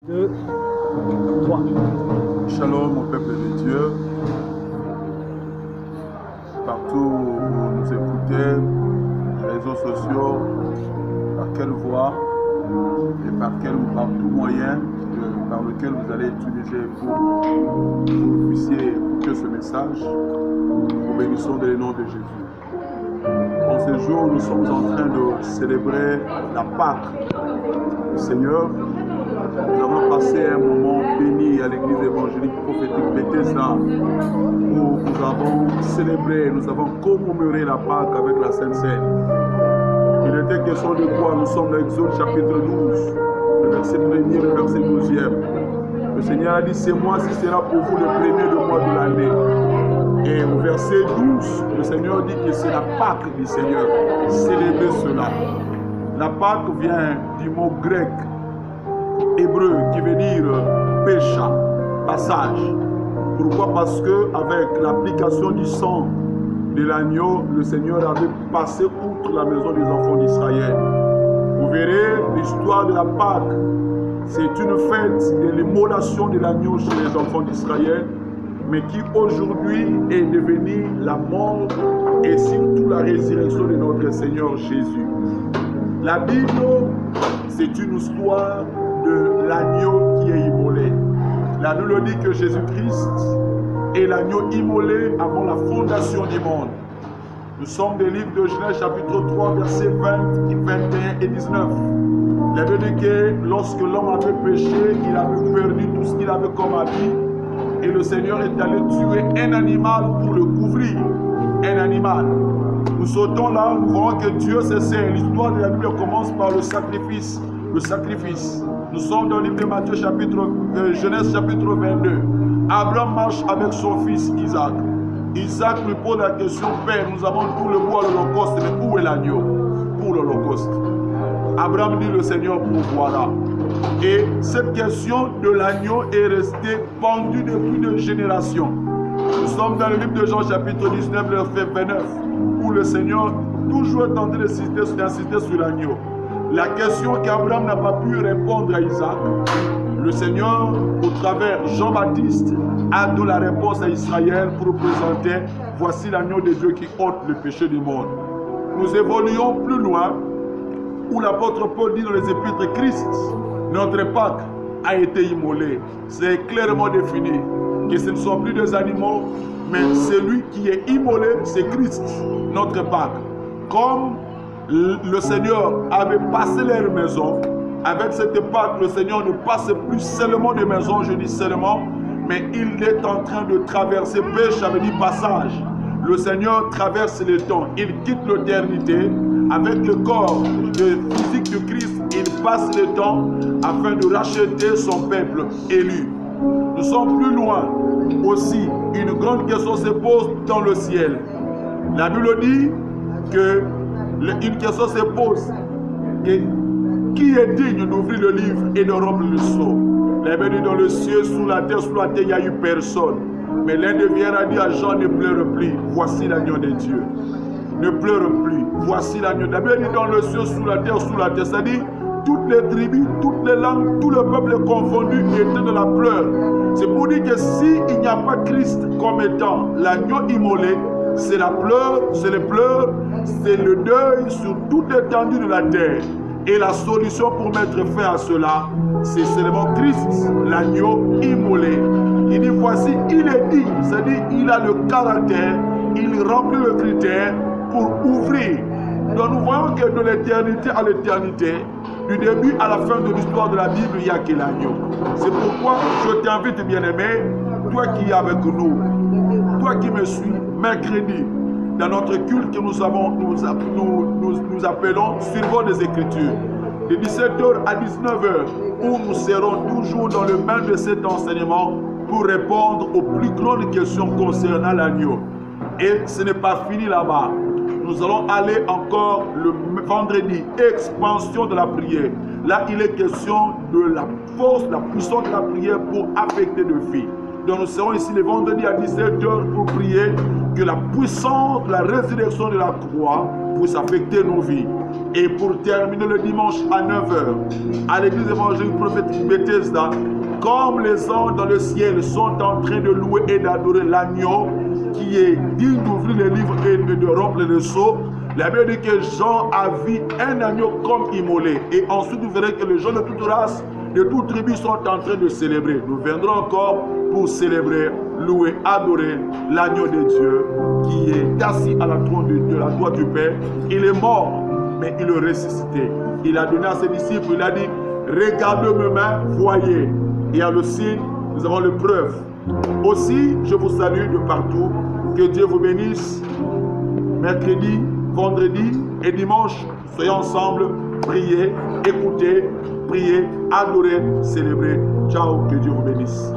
2, 3. Shalom au peuple de Dieu, partout où vous nous écoutez, les réseaux sociaux, par quelle voie et par tout moyen par lequel vous allez utiliser pour que vous puissiez écouter ce message. Nous bénissons dans le nom de Jésus. En ce jour, nous sommes en train de célébrer la Pâque du Seigneur. Nous avons passé un moment béni à l'église évangélique prophétique Bethesda où nous avons célébré, nous avons commémoré la Pâque avec la Sainte Seine. Il était question de quoi? Nous sommes dans Exode chapitre 12, le verset 1er, le verset 12e. Le Seigneur a dit, c'est moi, ce sera pour vous le premier du mois de l'année. Et au verset 12, le Seigneur dit que c'est la Pâque du Seigneur. Célébrez cela. La Pâque vient du mot grec hébreu qui veut dire pécha, passage. Pourquoi? Parce que avec l'application du sang de l'agneau, le Seigneur avait passé outre la maison des enfants d'Israël. Vous verrez l'histoire de la Pâque. C'est une fête de l'immolation de l'agneau chez les enfants d'Israël, mais qui aujourd'hui est devenue la mort et surtout la résurrection de notre Seigneur Jésus. La Bible, c'est une histoire de l'agneau qui est immolé. La Bible dit que Jésus-Christ est l'agneau immolé avant la fondation du monde. Nous sommes des livres de Genèse chapitre 3 versets 20, 21 et 19. La Bible dit que lorsque l'homme avait péché, il avait perdu tout ce qu'il avait comme habit et le Seigneur est allé tuer un animal pour le couvrir. Un animal. Nous sautons là, nous voyons que Dieu c'est saint. L'histoire de la Bible commence par le sacrifice. Le sacrifice. Nous sommes dans le livre de Matthieu Genèse chapitre 22. Abraham marche avec son fils Isaac. Isaac lui pose la question, Père, nous avons tout le bois de l'Holocauste, mais où est l'agneau pour l'Holocauste? Abraham dit, le Seigneur pourvoira. Et cette question de l'agneau est restée pendue depuis de générations. Nous sommes dans le livre de Jean chapitre 19, verset 29, où le Seigneur toujours est en train d'insister sur l'agneau. La question qu'Abraham n'a pas pu répondre à Isaac, le Seigneur, au travers Jean-Baptiste, a donné la réponse à Israël pour présenter, voici l'agneau de Dieu qui ôte le péché du monde. Nous évoluons plus loin, où l'apôtre Paul dit dans les épîtres, Christ, notre Pâque, a été immolé. C'est clairement défini que ce ne sont plus des animaux, mais celui qui est immolé, c'est Christ, notre Pâque. Comme le Seigneur avait passé leur maison, avec cette Pâque, le Seigneur ne passe plus seulement des maisons, je dis seulement, mais il est en train de traverser, péché avait dit passage. Le Seigneur traverse le temps, il quitte l'éternité, avec le corps physique de Christ, il passe le temps afin de racheter son peuple élu. Nous sommes plus loin aussi, une grande question se pose dans le ciel. La Bible dit que une question se pose, qui est digne d'ouvrir le livre et de rompre le sceau? La Bible dit dans le ciel, sous la terre, il n'y a eu personne. Mais l'un des viens a dit à Jean, ne pleure plus, voici l'agneau de Dieu. Ne pleure plus, voici l'agneau. La Bible dit dans le ciel, sous la terre, c'est-à-dire toutes les tribus, toutes les langues, tout le peuple confondu était dans la pleure. C'est pour dire que s'il n'y a pas Christ comme étant l'agneau immolé, c'est la pleure, c'est les pleurs, c'est le deuil sur toute l'étendue de la terre. Et la solution pour mettre fin à cela, c'est seulement Christ, l'agneau immolé. Il dit, voici, il est digne, c'est-à-dire il a le caractère, il remplit le critère pour ouvrir. Donc nous voyons que de l'éternité à l'éternité, du début à la fin de l'histoire de la Bible, il n'y a que l'agneau. C'est pourquoi je t'invite, bien-aimé, toi qui es avec nous, toi qui me suis, mercredi, dans notre culte que nous appelons Suivons les Écritures, de 17h à 19h, où nous serons toujours dans le même de cet enseignement pour répondre aux plus grandes questions concernant l'agneau. Et ce n'est pas fini là-bas. Nous allons aller encore le vendredi, expansion de la prière. Là, il est question de la force, la puissance de la prière pour affecter nos vies. Donc nous serons ici le vendredi à 17h pour prier que la puissance, la résurrection de la croix puisse affecter nos vies. Et pour terminer le dimanche à 9h, à l'église évangélique prophétique Bethesda, comme les anges dans le ciel sont en train de louer et d'adorer l'agneau qui est digne d'ouvrir les livres et de rompre les sceaux, la Bible dit que Jean a vu un agneau comme immolé. Et ensuite, vous verrez que les gens de toute race, de toute tribu sont en train de célébrer. Nous viendrons encore pour célébrer, louer, adorer l'agneau de Dieu qui est assis à la trône de la droite du Père. Il est mort, mais il est ressuscité. Il a donné à ses disciples, il a dit, regardez mes mains, voyez. Et à le signe, nous avons le preuve. Aussi, je vous salue de partout. Que Dieu vous bénisse. Mercredi, vendredi et dimanche, soyons ensemble, priez, écoutez, priez, adorez, célébrez. Ciao, que Dieu vous bénisse.